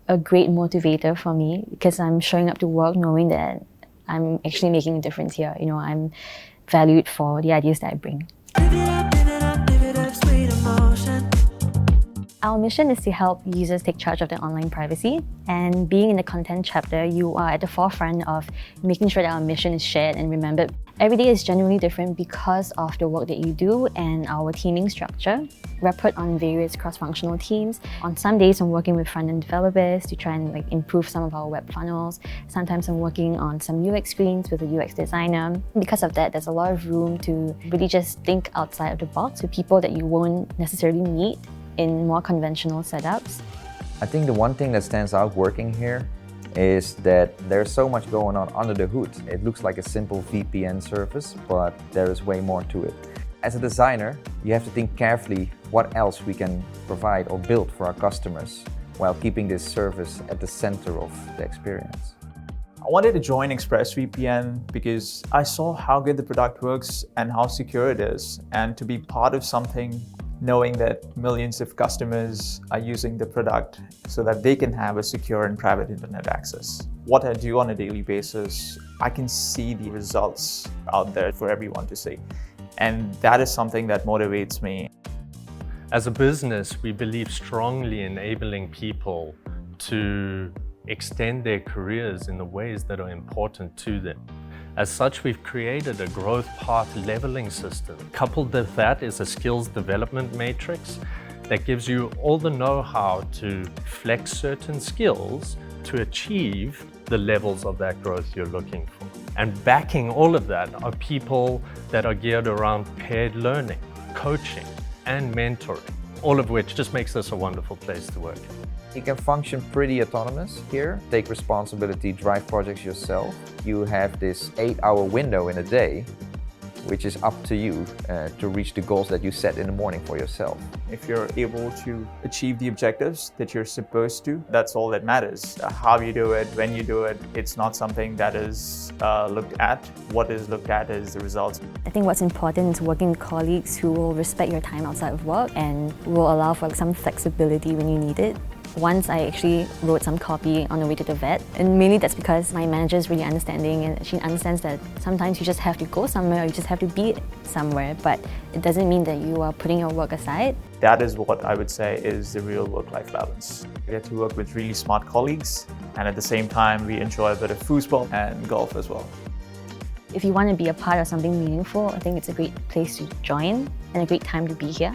a great motivator for me because I'm showing up to work knowing that I'm actually making a difference here. I'm valued for the ideas that I bring. Our mission is to help users take charge of their online privacy, and being in the content chapter, you are at the forefront of making sure that our mission is shared and remembered. Every day is genuinely different because of the work that you do and our teaming structure. We're put on various cross-functional teams. On some days, I'm working with front-end developers to try and improve some of our web funnels. Sometimes I'm working on some UX screens with a UX designer. Because of that, there's a lot of room to really just think outside of the box with people that you won't necessarily meet in more conventional setups. I think the one thing that stands out working here is that there's so much going on under the hood. It looks like a simple VPN service, but there is way more to it. As a designer, you have to think carefully what else we can provide or build for our customers while keeping this service at the center of the experience. I wanted to join ExpressVPN because I saw how good the product works and how secure it is, and to be part of something knowing that millions of customers are using the product so that they can have a secure and private internet access. What I do on a daily basis, I can see the results out there for everyone to see. And that is something that motivates me. As a business, we believe strongly in enabling people to extend their careers in the ways that are important to them. As such, we've created a growth path leveling system. Coupled with that is a skills development matrix that gives you all the know-how to flex certain skills to achieve the levels of that growth you're looking for. And backing all of that are people that are geared around paired learning, coaching, and mentoring, all of which just makes this a wonderful place to work. You can function pretty autonomous here, take responsibility, drive projects yourself. You have this 8-hour window in a day, which is up to you to reach the goals that you set in the morning for yourself. If you're able to achieve the objectives that you're supposed to, that's all that matters. How you do it, when you do it, it's not something that is looked at. What is looked at is the results. I think what's important is working with colleagues who will respect your time outside of work and will allow for some flexibility when you need it. Once I actually wrote some copy on the way to the vet, and mainly that's because my manager is really understanding and she understands that sometimes you just have to go somewhere or you just have to be somewhere, but it doesn't mean that you are putting your work aside. That is what I would say is the real work-life balance. We get to work with really smart colleagues, and at the same time we enjoy a bit of foosball and golf as well. If you want to be a part of something meaningful, I think it's a great place to join and a great time to be here.